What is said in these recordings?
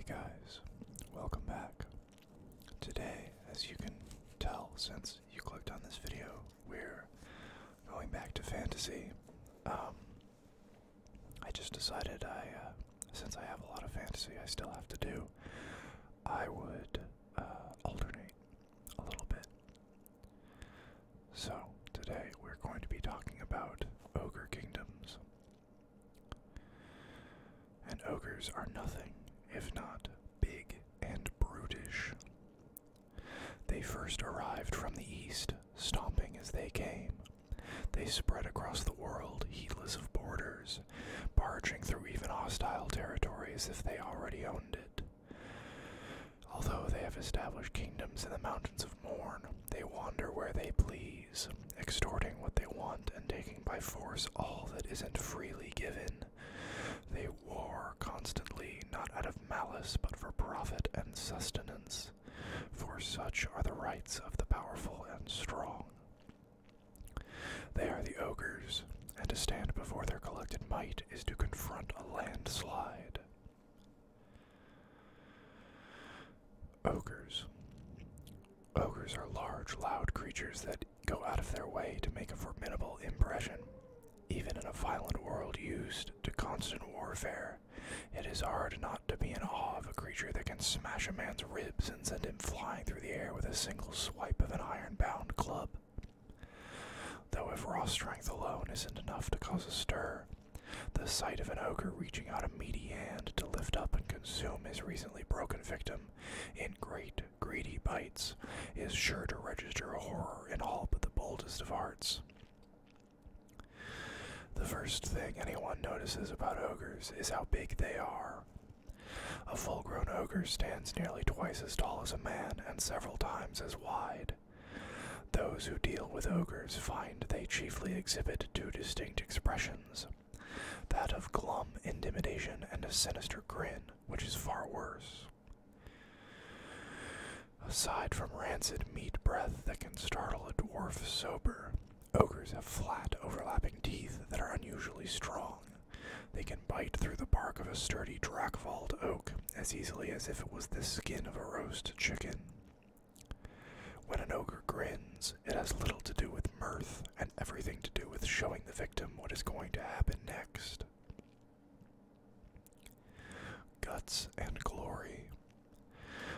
Hey guys, welcome back. Today, as you can tell since you clicked on this video, we're going back to fantasy. I just decided since I have a lot of fantasy I still have to do, I would alternate a little bit. So, today we're going to be talking about ogre kingdoms. And ogres are nothing if not big and brutish. They first arrived from the east, stomping as they came. They spread across the world, heedless of borders, barging through even hostile territory as if they already owned it. Although they have established kingdoms in the mountains of Morn, they wander where they please, extorting what they want and taking by force all that isn't freely given. They war constantly, not out of malice, but for profit and sustenance, for such are the rights of the powerful and strong. They are the ogres, and to stand before their collected might is to confront a landslide. Ogres. Ogres are large, loud creatures that go out of their way to make a formidable impression. Even in a violent world used to constant warfare, it is hard not to be in awe of a creature that can smash a man's ribs and send him flying through the air with a single swipe of an iron-bound club. Though if raw strength alone isn't enough to cause a stir, the sight of an ogre reaching out a meaty hand to lift up and consume his recently broken victim in great, greedy bites is sure to register horror in all but the boldest of hearts. The first thing anyone notices about ogres is how big they are. A full-grown ogre stands nearly twice as tall as a man and several times as wide. Those who deal with ogres find they chiefly exhibit two distinct expressions, that of glum intimidation and a sinister grin, which is far worse. Aside from rancid meat breath that can startle a dwarf sober, ogres have flat, overlapping teeth that are unusually strong. They can bite through the bark of a sturdy Drakvald oak as easily as if it was the skin of a roast chicken. When an ogre grins, it has little to do with mirth and everything to do with showing the victim what is going to happen next. Guts and glory.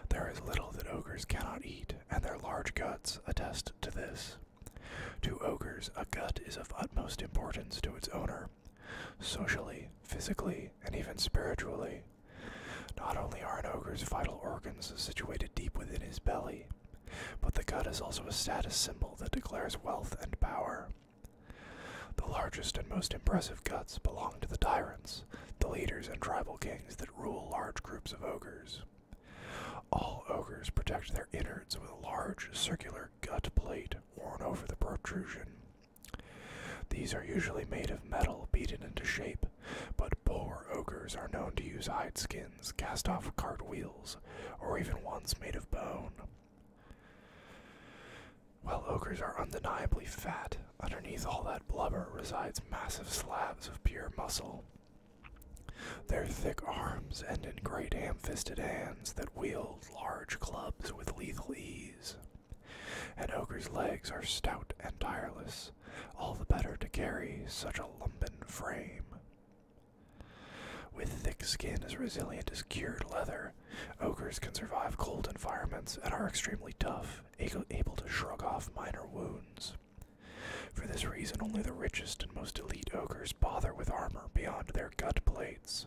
There is little that ogres cannot eat, and their large guts attest to this. To ogres, a gut is of utmost importance to its owner, socially, physically, and even spiritually. Not only are an ogre's vital organs situated deep within his belly, but the gut is also a status symbol that declares wealth and power. The largest and most impressive guts belong to the tyrants, the leaders and tribal kings that rule large groups of ogres. All ogres protect their innards with a large circular gut plate worn over the protrusion. These are usually made of metal beaten into shape, but poor ogres are known to use hide skins, cast off cart wheels, or even ones made of bone. While ogres are undeniably fat, underneath all that blubber resides massive slabs of pure muscle. Their thick arms end in great ham-fisted hands that wield large clubs with lethal ease. An ogre's legs are stout and tireless, all the better to carry such a lumpen frame. With thick skin as resilient as cured leather, ogres can survive cold environments and are extremely tough, able to shrug off minor wounds. For this reason, only the richest and most elite ogres bother with armor beyond their gut plates,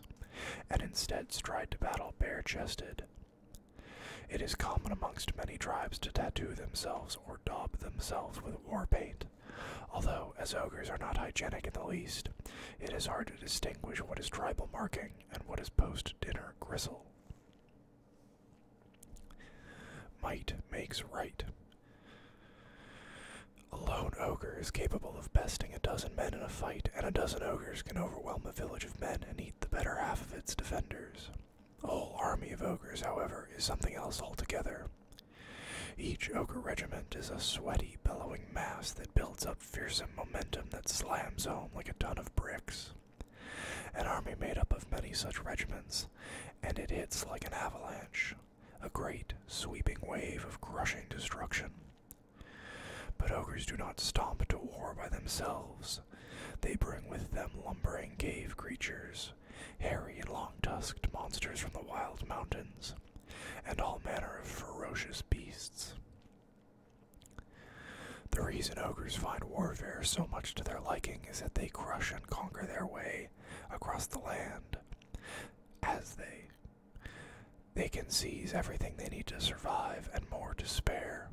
and instead stride to battle bare-chested. It is common amongst many tribes to tattoo themselves or daub themselves with war paint, although, as ogres are not hygienic in the least, it is hard to distinguish what is tribal marking and what is post-dinner gristle. Might makes right. A lone ogre is capable of besting a dozen men in a fight, and a dozen ogres can overwhelm a village of men and eat the better half of its defenders. A whole army of ogres, however, is something else altogether. Each ogre regiment is a sweaty, bellowing mass that builds up fearsome momentum that slams home like a ton of bricks. an army made up of many such regiments, and it hits like an avalanche, a great, sweeping wave of crushing destruction. But ogres do not stomp to war by themselves. They bring with them lumbering cave creatures, hairy and long-tusked monsters from the wild mountains, and all manner of ferocious beasts. The reason ogres find warfare so much to their liking is that they crush and conquer their way across the land. As they can seize everything they need to survive and more to spare.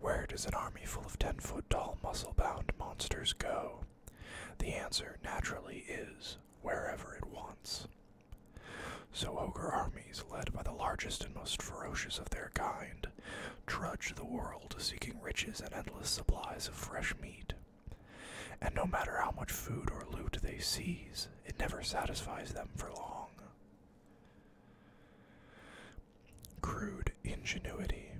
Where does an army full of 10-foot-tall, muscle-bound monsters go? The answer, naturally, is wherever it wants. So ogre armies, led by the largest and most ferocious of their kind, trudge the world seeking riches and endless supplies of fresh meat. And no matter how much food or loot they seize, it never satisfies them for long. Crude ingenuity.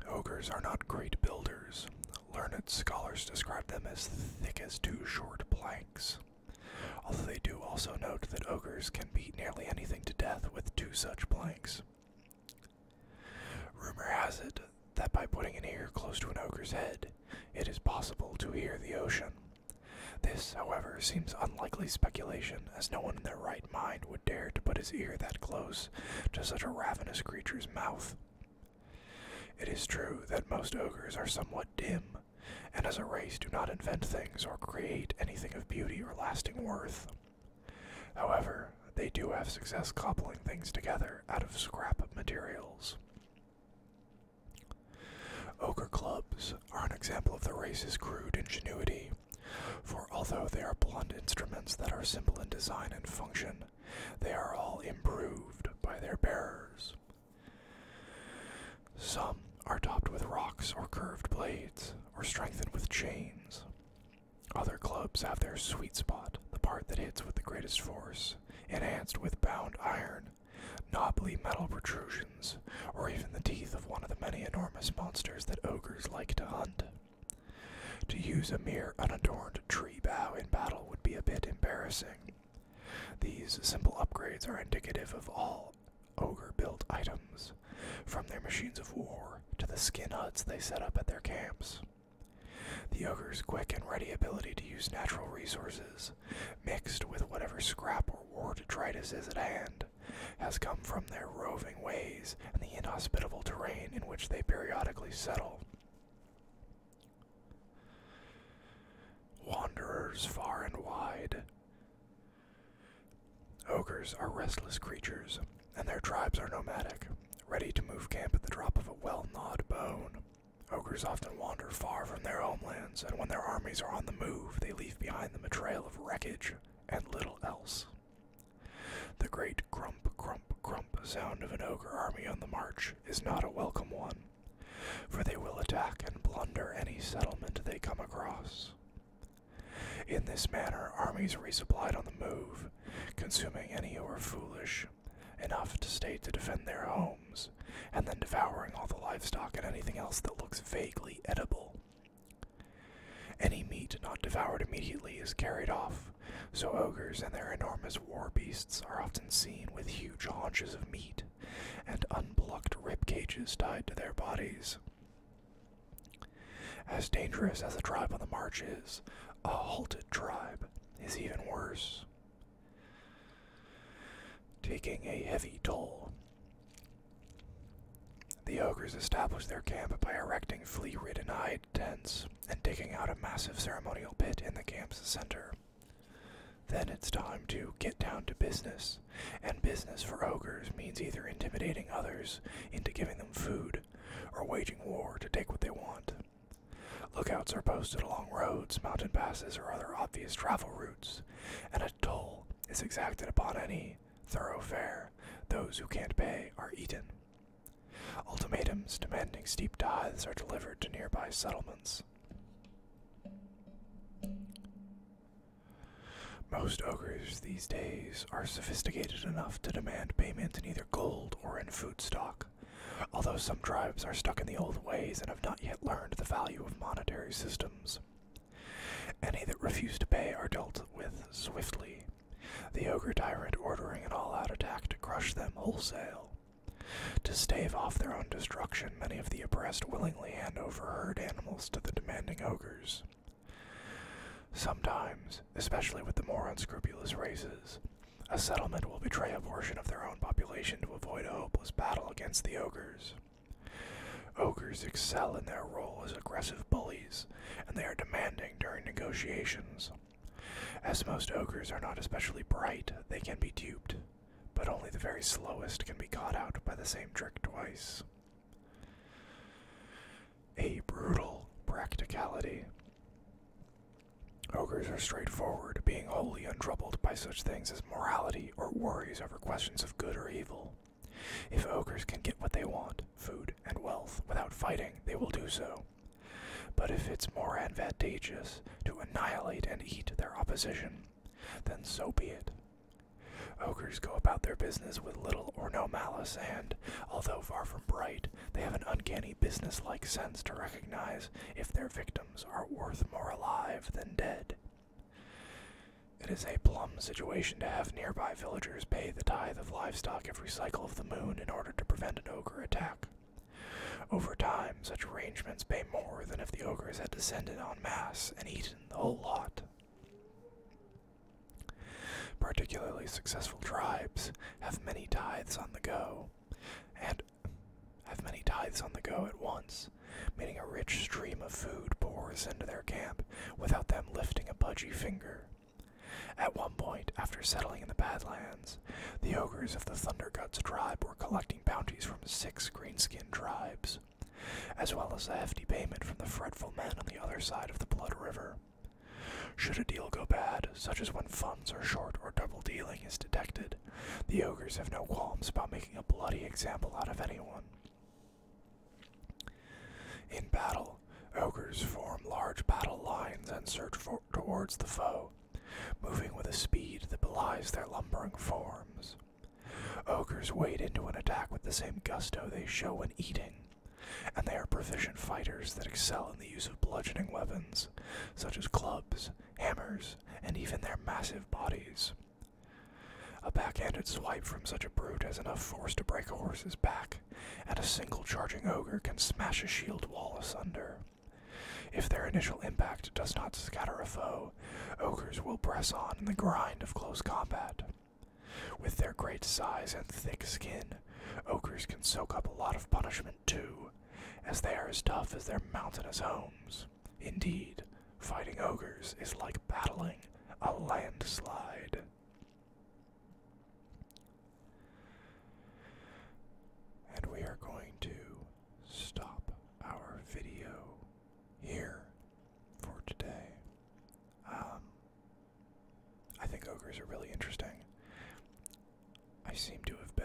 Ogres are not great builders. Learned scholars describe them as thick as 2 short planks, although they do also note that ogres can beat nearly anything to death with 2 such planks. Rumor has it that by putting an ear close to an ogre's head, it is possible to hear the ocean. This, however, seems unlikely speculation, as no one in their right mind would dare to put his ear that close to such a ravenous creature's mouth. It is true that most ogres are somewhat dim, and as a race do not invent things or create anything of beauty or lasting worth. However, they do have success cobbling things together out of scrap materials. Ogre Clubs are an example of the race's crude ingenuity, for although they are blunt instruments that are simple in design and function, they are all improved by their bearers. Some are topped with rocks or curved blades, or strengthened with chains. Other clubs have their sweet spot, the part that hits with the greatest force, enhanced with bound iron, knobbly metal protrusions, or even the teeth of one of the many enormous monsters that ogres like to hunt. To use a mere unadorned tree bough in battle would be a bit embarrassing. These simple upgrades are indicative of all ogre-built items, from their machines of war to the skin huts they set up at their camps. The ogre's quick and ready ability to use natural resources, mixed with whatever scrap or war detritus is at hand, has come from their roving ways and the inhospitable terrain in which they periodically settle. Wanderers far and wide. Ogres are restless creatures, and their tribes are nomadic, ready to move camp at the drop of a well-gnawed bone. Ogres often wander far from their homelands, and when their armies are on the move, they leave behind them a trail of wreckage and little else. The great crump, crump, crump sound of an ogre army on the march is not a welcome one, for they will attack and plunder any settlement they come across. In this manner, armies are resupplied on the move, consuming any who are foolish enough to stay to defend their homes, and then devouring all the livestock and anything else that looks vaguely edible. Any meat not devoured immediately is carried off, so ogres and their enormous war beasts are often seen with huge haunches of meat and unplucked rib cages tied to their bodies. As dangerous as a tribe on the march is, a halted tribe is even worse, taking a heavy toll. The ogres establish their camp by erecting flea-ridden hide tents and digging out a massive ceremonial pit in the camp's center. Then it's time to get down to business, and business for ogres means either intimidating others into giving them food, or waging war to take what they want. Lookouts are posted along roads, mountain passes, or other obvious travel routes, and a toll is exacted upon any thoroughfare. Those who can't pay are eaten. Ultimatums demanding steep tithes are delivered to nearby settlements. Most ogres these days are sophisticated enough to demand payment in either gold or in food stock, although some tribes are stuck in the old ways and have not yet learned the value of monetary systems. Any that refuse to pay are dealt with swiftly, the ogre tyrant ordering an all-out attack to crush them wholesale. To stave off their own destruction, many of the oppressed willingly hand over herd animals to the demanding ogres. Sometimes, especially with the more unscrupulous races, a settlement will betray a portion of their own population to avoid a hopeless battle against the ogres. Ogres excel in their role as aggressive bullies, and they are demanding during negotiations. As most ogres are not especially bright, they can be duped, but only the very slowest can be caught out by the same trick twice. A brutal practicality. Ogres are straightforward, being wholly untroubled by such things as morality or worries over questions of good or evil. If ogres can get what they want, food and wealth, without fighting, they will do so. But if it's more advantageous to annihilate and eat their opposition, then so be it. Ogres go about their business with little or no malice and, although far from bright, they have an uncanny business-like sense to recognize if their victims are worth more alive than dead. It is a plum situation to have nearby villagers pay the tithe of livestock every cycle of the moon in order to prevent an ogre attack. Over time, such arrangements pay more than if the ogres had descended en masse and eaten the whole lot. Particularly successful tribes have many tithes on the go, at once, meaning a rich stream of food pours into their camp without them lifting a pudgy finger. At one point, after settling in the Badlands, the ogres of the Thunderguts tribe were collecting bounties from 6 green-skinned tribes, as well as a hefty payment from the fretful men on the other side of the Blood River. Should a deal go bad, such as when funds are short or double dealing is detected, the ogres have no qualms about making a bloody example out of anyone. In battle, ogres form large battle lines and surge towards the foe, moving with a speed that belies their lumbering forms. Ogres wade into an attack with the same gusto they show when eating, and they are proficient fighters that excel in the use of bludgeoning weapons, such as clubs, hammers, and even their massive bodies. A backhanded swipe from such a brute has enough force to break a horse's back, and a single charging ogre can smash a shield wall asunder. If their initial impact does not scatter a foe, ogres will press on in the grind of close combat. With their great size and thick skin, ogres can soak up a lot of punishment too, as they are as tough as their mountainous homes. Indeed, fighting ogres is like battling a landslide. And we are going to stop our video here for today. I think ogres are really interesting. I seem to have been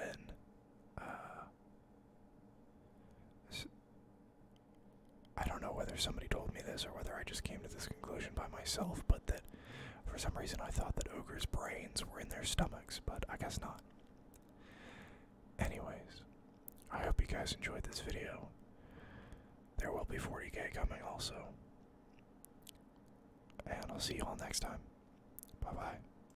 I don't know whether somebody told me this or whether I just came to this conclusion by myself, but that for some reason I thought that ogres' brains were in their stomachs, but I guess not. Anyways, I hope you guys enjoyed this video. There will be 40k coming also. And I'll see you all next time. Bye-bye.